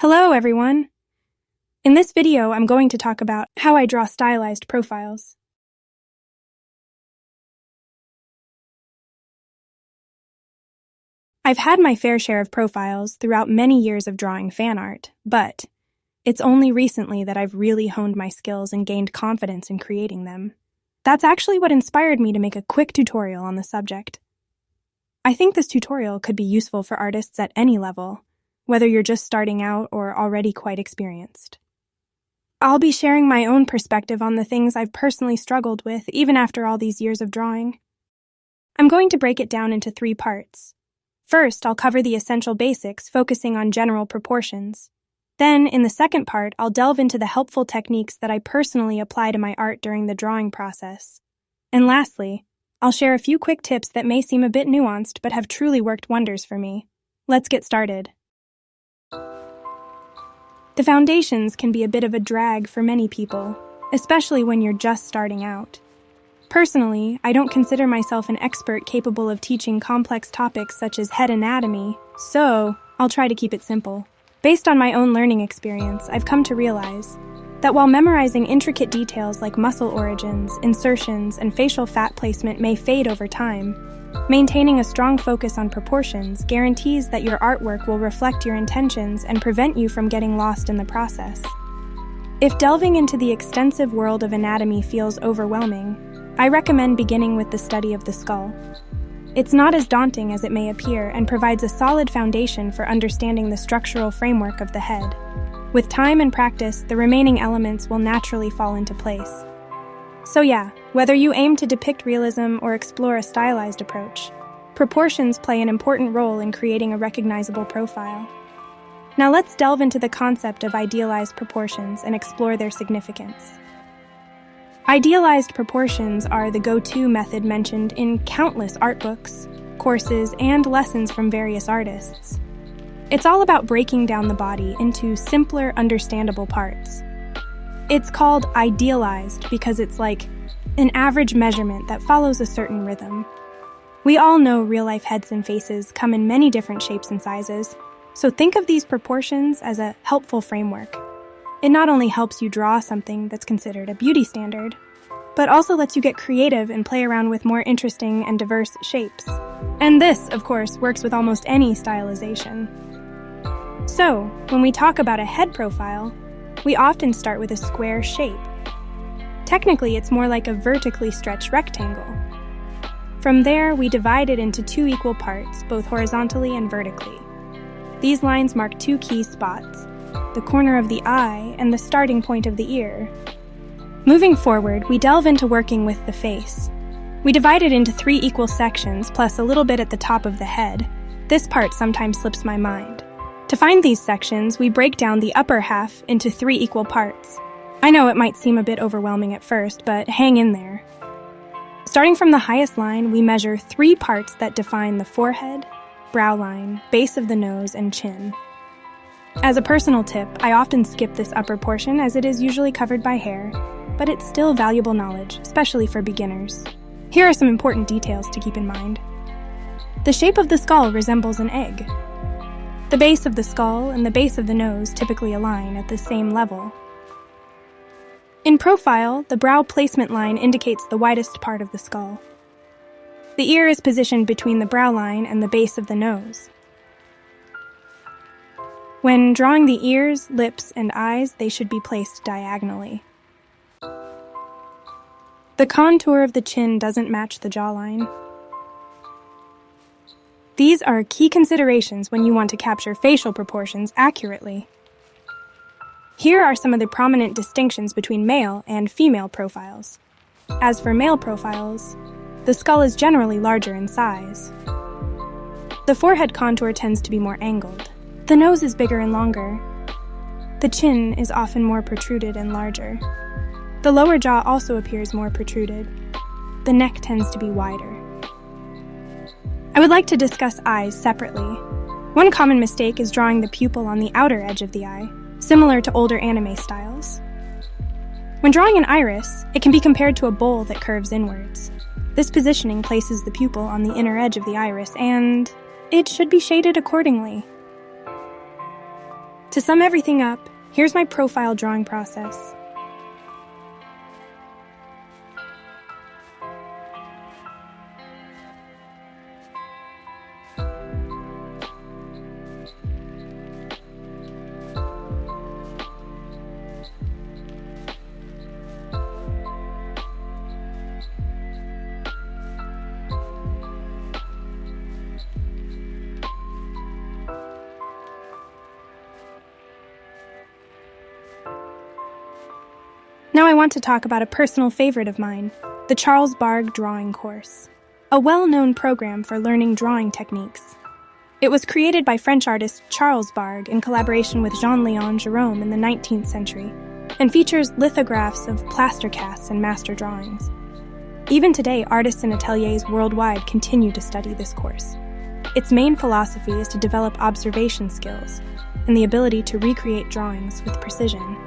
Hello, everyone! In this video, I'm going to talk about how I draw stylized profiles. I've had my fair share of profiles throughout many years of drawing fan art, but it's only recently that I've really honed my skills and gained confidence in creating them. That's actually what inspired me to make a quick tutorial on the subject. I think this tutorial could be useful for artists at any level, whether you're just starting out or already quite experienced. I'll be sharing my own perspective on the things I've personally struggled with even after all these years of drawing. I'm going to break it down into 3 parts. First, I'll cover the essential basics, focusing on general proportions. Then, in the second part, I'll delve into the helpful techniques that I personally apply to my art during the drawing process. And lastly, I'll share a few quick tips that may seem a bit nuanced but have truly worked wonders for me. Let's get started. The foundations can be a bit of a drag for many people, especially when you're just starting out. Personally, I don't consider myself an expert capable of teaching complex topics such as head anatomy, so I'll try to keep it simple. Based on my own learning experience, I've come to realize that while memorizing intricate details like muscle origins, insertions, and facial fat placement may fade over time, maintaining a strong focus on proportions guarantees that your artwork will reflect your intentions and prevent you from getting lost in the process. If delving into the extensive world of anatomy feels overwhelming, I recommend beginning with the study of the skull. It's not as daunting as it may appear and provides a solid foundation for understanding the structural framework of the head. With time and practice, the remaining elements will naturally fall into place. So yeah, whether you aim to depict realism or explore a stylized approach, proportions play an important role in creating a recognizable profile. Now let's delve into the concept of idealized proportions and explore their significance. Idealized proportions are the go-to method mentioned in countless art books, courses, and lessons from various artists. It's all about breaking down the body into simpler, understandable parts. It's called idealized because it's like an average measurement that follows a certain rhythm. We all know real-life heads and faces come in many different shapes and sizes, so think of these proportions as a helpful framework. It not only helps you draw something that's considered a beauty standard, but also lets you get creative and play around with more interesting and diverse shapes. And this, of course, works with almost any stylization. So, when we talk about a head profile, we often start with a square shape. Technically, it's more like a vertically stretched rectangle. From there, we divide it into 2 equal parts, both horizontally and vertically. These lines mark 2 key spots, the corner of the eye and the starting point of the ear. Moving forward, we delve into working with the face. We divide it into 3 equal sections, plus a little bit at the top of the head. This part sometimes slips my mind. To find these sections, we break down the upper half into 3 equal parts. I know it might seem a bit overwhelming at first, but hang in there. Starting from the highest line, we measure 3 parts that define the forehead, brow line, base of the nose, and chin. As a personal tip, I often skip this upper portion as it is usually covered by hair, but it's still valuable knowledge, especially for beginners. Here are some important details to keep in mind. The shape of the skull resembles an egg. The base of the skull and the base of the nose typically align at the same level. In profile, the brow placement line indicates the widest part of the skull. The ear is positioned between the brow line and the base of the nose. When drawing the ears, lips, and eyes, they should be placed diagonally. The contour of the chin doesn't match the jawline. These are key considerations when you want to capture facial proportions accurately. Here are some of the prominent distinctions between male and female profiles. As for male profiles, the skull is generally larger in size. The forehead contour tends to be more angled. The nose is bigger and longer. The chin is often more protruded and larger. The lower jaw also appears more protruded. The neck tends to be wider. I would like to discuss eyes separately. One common mistake is drawing the pupil on the outer edge of the eye, similar to older anime styles. When drawing an iris, it can be compared to a bowl that curves inwards. This positioning places the pupil on the inner edge of the iris, and it should be shaded accordingly. To sum everything up, here's my profile drawing process. Now I want to talk about a personal favorite of mine, the Charles Bargue Drawing Course, a well-known program for learning drawing techniques. It was created by French artist Charles Bargue in collaboration with Jean-Léon Gérôme in the 19th century, and features lithographs of plaster casts and master drawings. Even today, artists and ateliers worldwide continue to study this course. Its main philosophy is to develop observation skills and the ability to recreate drawings with precision.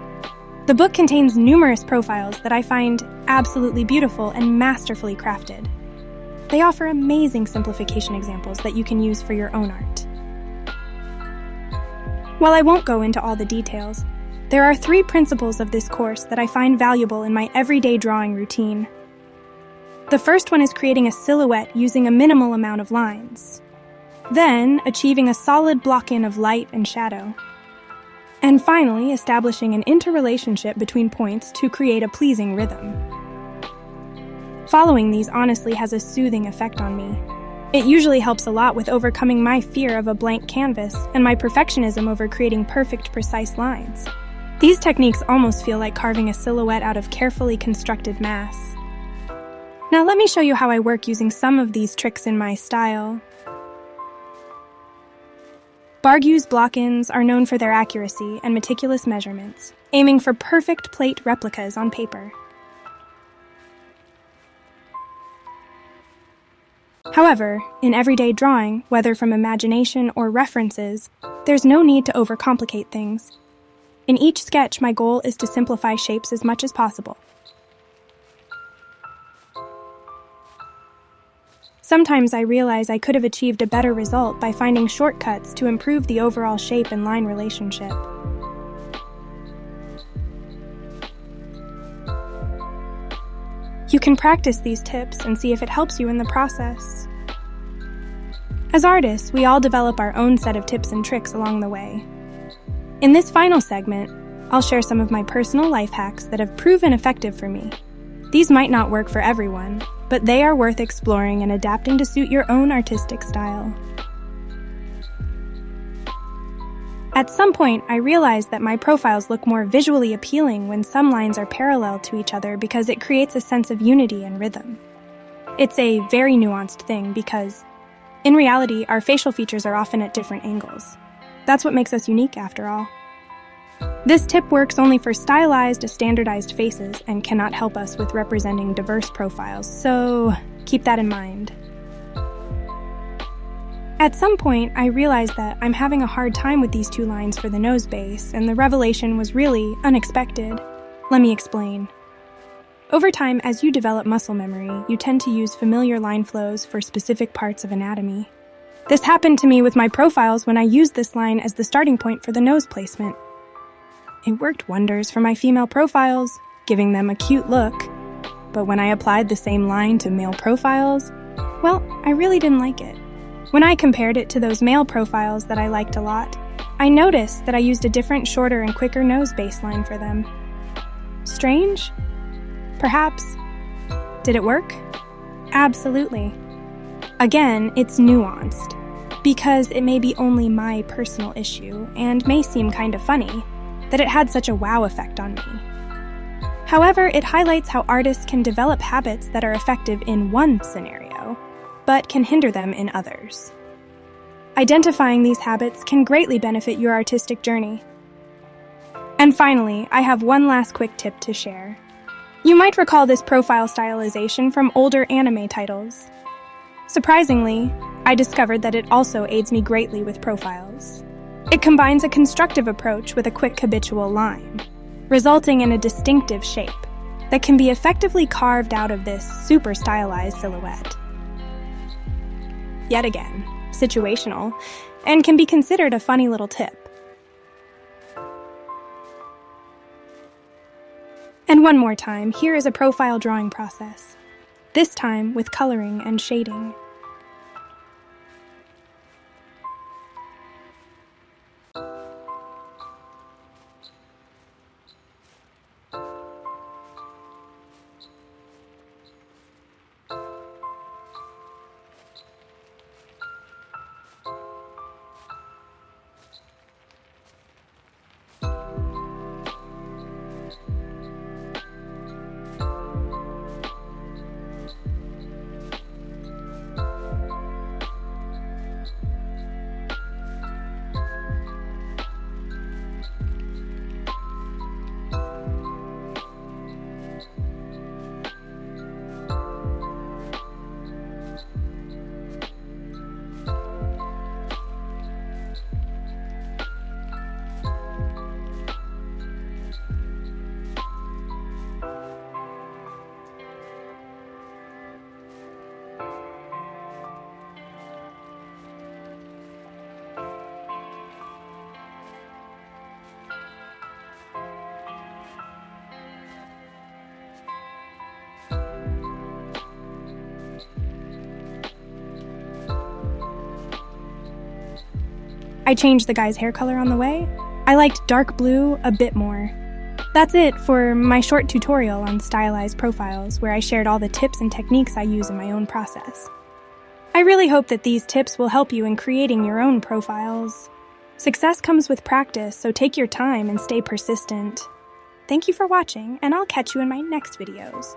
The book contains numerous profiles that I find absolutely beautiful and masterfully crafted. They offer amazing simplification examples that you can use for your own art. While I won't go into all the details, there are 3 principles of this course that I find valuable in my everyday drawing routine. The first one is creating a silhouette using a minimal amount of lines. Then, achieving a solid block-in of light and shadow. And finally, establishing an interrelationship between points to create a pleasing rhythm. Following these honestly has a soothing effect on me. It usually helps a lot with overcoming my fear of a blank canvas and my perfectionism over creating perfect, precise lines. These techniques almost feel like carving a silhouette out of carefully constructed mass. Now let me show you how I work using some of these tricks in my style. Bargue's block-ins are known for their accuracy and meticulous measurements, aiming for perfect plate replicas on paper. However, in everyday drawing, whether from imagination or references, there's no need to overcomplicate things. In each sketch, my goal is to simplify shapes as much as possible. Sometimes I realize I could have achieved a better result by finding shortcuts to improve the overall shape and line relationship. You can practice these tips and see if it helps you in the process. As artists, we all develop our own set of tips and tricks along the way. In this final segment, I'll share some of my personal life hacks that have proven effective for me. These might not work for everyone, but they are worth exploring and adapting to suit your own artistic style. At some point, I realized that my profiles look more visually appealing when some lines are parallel to each other because it creates a sense of unity and rhythm. It's a very nuanced thing because, in reality, our facial features are often at different angles. That's what makes us unique, after all. This tip works only for stylized, standardized faces and cannot help us with representing diverse profiles, so keep that in mind. At some point, I realized that I'm having a hard time with these 2 lines for the nose base, and the revelation was really unexpected. Let me explain. Over time, as you develop muscle memory, you tend to use familiar line flows for specific parts of anatomy. This happened to me with my profiles when I used this line as the starting point for the nose placement. It worked wonders for my female profiles, giving them a cute look. But when I applied the same line to male profiles, well, I really didn't like it. When I compared it to those male profiles that I liked a lot, I noticed that I used a different, shorter and quicker nose baseline for them. Strange? Perhaps. Did it work? Absolutely. Again, it's nuanced, because it may be only my personal issue and may seem kind of funny that it had such a wow effect on me. However, it highlights how artists can develop habits that are effective in one scenario, but can hinder them in others. Identifying these habits can greatly benefit your artistic journey. And finally, I have one last quick tip to share. You might recall this profile stylization from older anime titles. Surprisingly, I discovered that it also aids me greatly with profiles. It combines a constructive approach with a quick habitual line, resulting in a distinctive shape that can be effectively carved out of this super stylized silhouette. Yet again, situational, and can be considered a funny little tip. And one more time, here is a profile drawing process. This time with coloring and shading. I changed the guy's hair color on the way. I liked dark blue a bit more. That's it for my short tutorial on stylized profiles, where I shared all the tips and techniques I use in my own process. I really hope that these tips will help you in creating your own profiles. Success comes with practice, so take your time and stay persistent. Thank you for watching, and I'll catch you in my next videos.